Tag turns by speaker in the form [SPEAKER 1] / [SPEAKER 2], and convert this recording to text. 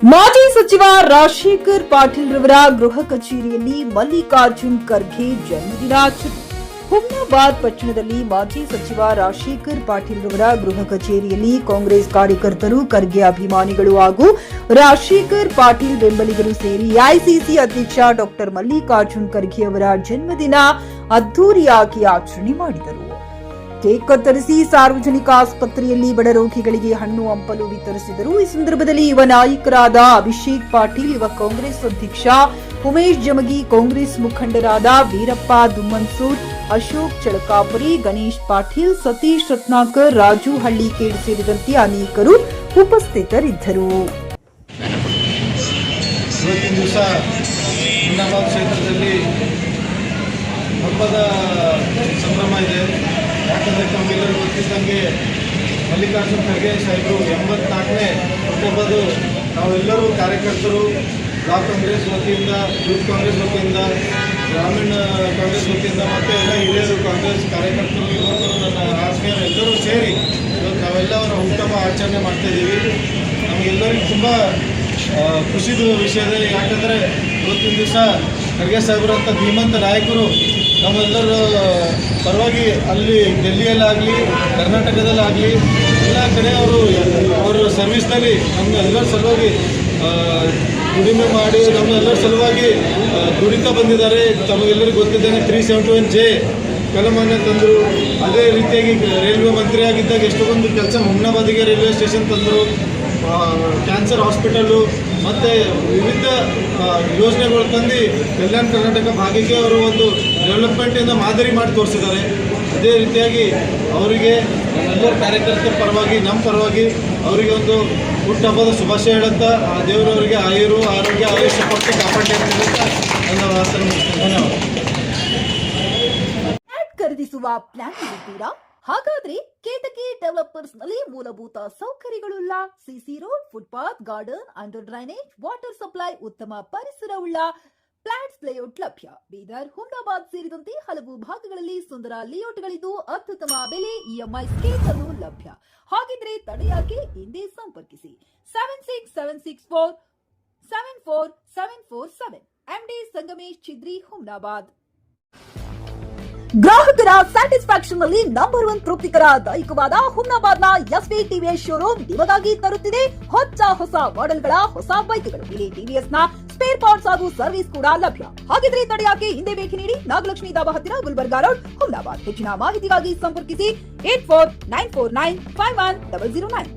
[SPEAKER 1] ಮಾಜಿ ಸಚಿವ ರಾಜಶೇಖರ್ ಪಾಟೀಲ್ ರವರ ಗೃಹ ಕಚೇರಿಯಲ್ಲಿ ಮಲ್ಲಿಕಾರ್ಜುನ್ ಖರ್ಗೆ ಜನ್ಮದಿನಾಚರಣೆ. ಹುಮ್ನಾಬಾದ್ ಪಟ್ಟಣದಲ್ಲಿ ಮಾಜಿ ಸಚಿವ ರಾಜಶೇಖರ್ ಪಾಟೀಲ್ ರವರ ಗೃಹ ಕಚೇರಿಯಲ್ಲಿ ಕಾಂಗ್ರೆಸ್ ಕಾರ್ಯಕರ್ತರು, ಖರ್ಗೆ ಅಭಿಮಾನಿಗಳು ಹಾಗೂ ರಾಜಶೇಖರ್ ಪಾಟೀಲ್ ಬೆಂಬಲಿಗರು ಸೇರಿ ಎಐಸಿಸಿ ಅಧ್ಯಕ್ಷ ಡಾ ಮಲ್ಲಿಕಾರ್ಜುನ್ ಖರ್ಗೆ ಅವರ ಜನ್ಮದಿನ ಅದ್ದೂರಿಯಾಗಿ ಆಚರಣೆ ಮಾಡಿದರು. ಕೇಕ್ ಕತ್ತರಿಸಿ ಸಾರ್ವಜನಿಕ ಆಸ್ಪತ್ರೆಯಲ್ಲಿ ಬಡ ರೋಗಿಗಳಿಗೆ ಹಣ್ಣು ಹಂಪಲು ವಿತರಿಸಿದರು. ಈ ಸಂದರ್ಭದಲ್ಲಿ ಯುವ ನಾಯಕರಾದ ಅಭಿಷೇಕ್ ಪಾಟೀಲ್, ಯುವ ಕಾಂಗ್ರೆಸ್ ಅಧ್ಯಕ್ಷ ಉಮೇಶ್ ಜಮಗಿ, ಕಾಂಗ್ರೆಸ್ ಮುಖಂಡರಾದ ವೀರಪ್ಪ ದುಮ್ಮನ್ಸೂರ್, ಅಶೋಕ್ ಚಳಕಾಪುರಿ, ಗಣೇಶ್ ಪಾಟೀಲ್, ಸತೀಶ್ ರತ್ನಾಕರ್, ರಾಜು ಹಳ್ಳಿಕೇಡ್ ಸೇರಿದಂತೆ ಅನೇಕರು ಉಪಸ್ಥಿತರಿದ್ದರು.
[SPEAKER 2] ಇವತ್ತಿನ ದಿವಸ ಹುಮ್ನಾಬಾದ್ ಕ್ಷೇತ್ರದಲ್ಲಿ ಹಬ್ಬದ ಸಂಭ್ರಮ ಇದೆ. ಯಾಕಂದರೆ ತಮಗೆಲ್ಲರೂ ಗೊತ್ತಿದ್ದಂಗೆ ಮಲ್ಲಿಕಾರ್ಜುನ್ ಖರ್ಗೆ ಸಾಹೇಬರು 84ನೇ ಹುಟ್ಟುಹಬ್ಬದು ನಾವೆಲ್ಲರೂ ಕಾರ್ಯಕರ್ತರು ಬ್ಲಾಕ್ ಕಾಂಗ್ರೆಸ್ ವತಿಯಿಂದ, ಯೂತ್ ಕಾಂಗ್ರೆಸ್ ವತಿಯಿಂದ, ಗ್ರಾಮೀಣ ಕಾಂಗ್ರೆಸ್ ವತಿಯಿಂದ ಮತ್ತು ಎಲ್ಲ ಹಿರಿಯರು ಕಾಂಗ್ರೆಸ್ ಕಾರ್ಯಕರ್ತರು, ಯುವಕರು, ನನ್ನ ಆತ್ಮೀಯರು ಎಲ್ಲರೂ ಸೇರಿ ಇವತ್ತು ನಾವೆಲ್ಲ ಅವರ ಹುಟ್ಟುಹಬ್ಬ ಆಚರಣೆ ಮಾಡ್ತಾಯಿದ್ದೀವಿ. ನಮಗೆಲ್ಲರಿಗೂ ತುಂಬ ಖುಷಿದು ವಿಷಯ ಇದೆ. ಯಾಕಂದರೆ ಇವತ್ತಿನ ದಿವಸ ಖರ್ಗೆ ಸಾಹೇಬರಂಥ ಧೀಮಂತ ನಾಯಕರು ನಮ್ಮೆಲ್ಲರ ಪರವಾಗಿ ಅಲ್ಲಿ ಡೆಲ್ಲಿಯಲ್ಲಾಗಲಿ, ಕರ್ನಾಟಕದಲ್ಲಾಗಲಿ ಎಲ್ಲ ಕಡೆ ಅವರು ಸರ್ವಿಸ್ನಲ್ಲಿ ನಮ್ಮೆಲ್ಲರ ಸಲುವಾಗಿ ದುಡಿಮೆ ಮಾಡಿ ನಮ್ಮೆಲ್ಲರ ಸಲುವಾಗಿ ದುಡಿತಾ ಬಂದಿದ್ದಾರೆ. ತಮಗೆಲ್ಲರಿಗೂ ಗೊತ್ತಿದ್ದೇನೆ 371J ಕಲಮನ್ನು ತಂದರು. ಅದೇ ರೀತಿಯಾಗಿ ರೈಲ್ವೆ ಮಂತ್ರಿ ಆಗಿದ್ದಾಗ ಎಷ್ಟೊಂದು ಕೆಲಸ ಹುಮ್ನಾಬಾದಿಗೆ ರೈಲ್ವೆ ಸ್ಟೇಷನ್ ತಂದರು, ಕ್ಯಾನ್ಸರ್ ಹಾಸ್ಪಿಟಲು ಮತ್ತು ವಿವಿಧ ಯೋಜನೆಗಳು ತಂದು ಕಲ್ಯಾಣ ಕರ್ನಾಟಕ ಭಾಗಕ್ಕೆ ಅವರು ಒಂದು ಡೆವಲಪ್ಮೆಂಟಿಂದ ಮಾದರಿ ಮಾಡಿ ತೋರಿಸಿದ್ದಾರೆ. ಅದೇ ರೀತಿಯಾಗಿ ಅವರಿಗೆ ನಮ್ಮೆಲ್ಲರ ಕಾರ್ಯಕರ್ತರ ಪರವಾಗಿ, ನಮ್ಮ ಪರವಾಗಿ ಅವರಿಗೆ ಒಂದು ಹುಟ್ಟುಹಬ್ಬದ ಶುಭಾಶಯ ಹೇಳುತ್ತಾ ಆ ದೇವರವರಿಗೆ ಆಯುರು, ಆರೋಗ್ಯ, ಆಯುಷ್ಯ ಪಟ್ಟು ಕಾಪಾಡಿ ಅಂತ ನನ್ನ ವಾಸನೆ ಮುಗಿಸ್ತೇನೆ. ಧನ್ಯವಾದ.
[SPEAKER 1] ಖರೀದಿಸುವ ಪ್ಲಾನ್ ಇದ್ದೀರಾ? ಹಾಗಾದ್ರೆ ಕೇತಕಿ ಡೆವಲಪರ್ಸ್ ನಲ್ಲಿ ಮೂಲಭೂತ ಸೌಕರ್ಯಗಳುಳ್ಳ CC road, footpath, garden, under drainage, water supply, ಉತ್ತಮ ಪರಿಸರವುಳ್ಳ ಫ್ಲಾಟ್ಸ್ ಲೇಔಟ್ ಲಭ್ಯ. ಬೀದರ್, ಹುಮ್ನಾಬಾದ್ ಸೇರಿದಂತೆ ಹಲವು ಭಾಗಗಳಲ್ಲಿ ಸುಂದರ ಲೇಔಟ್ಗಳಿದ್ದು ಅತ್ಯುತ್ತಮ ಬೆಲೆ, ಇಎಂಐ ಸ್ಕೀಮ್ ಅನ್ನು ಲಭ್ಯ. ಹಾಗಿದ್ರೆ ತಡೆಯಾಕೆ? ಹಿಂದೆ ಸಂಪರ್ಕಿಸಿ 7676474747 MD ಸಂಗಮೇಶ್ ಚಿದ್ರಿ, ಹುಮ್ನಾಬಾದ್. ಗ್ರಾಹಕರ ಸ್ಯಾಟಿಸ್ಫ್ಯಾಕ್ಷನ್ ನಲ್ಲಿ ನಂಬರ್ 1 ತೃಪ್ತಿಕರ ದೈಹಿಕವಾದ ಹುಮ್ನಾಬಾದ್ನ ಎಸ್ವಿ ಟಿವಿಎಸ್ ಶೋರೂಮ್ ನಿಮಗಾಗಿ ತರುತ್ತಿದೆ ಹೊಸ ಮಾಡೆಲ್ಗಳ ಹೊಸ ಬೈಕ್ಗಳು. ಇಲ್ಲಿ ಟಿವಿಎಸ್ ನ ಸ್ಪೇರ್ ಪಾರ್ಟ್ಸ್ ಹಾಗೂ ಸರ್ವಿಸ್ ಕೂಡ ಲಭ್ಯ. ಹಾಗಿದ್ರೆ ತಡೆಯಾಕೆ? ಹಿಂದೆ ಭೇಟಿ ನೀಡಿ. ನಾಗಲಕ್ಷ್ಮಿ ಧಾಬಾ ಹತ್ತಿರ, ಗುಲ್ಬರ್ಗಾ ರೋಡ್, ಹುಮ್ನಾಬಾದ್. ಹೆಚ್ಚಿನ ಮಾಹಿತಿಗಾಗಿ ಸಂಪರ್ಕಿಸಿ 8494951009.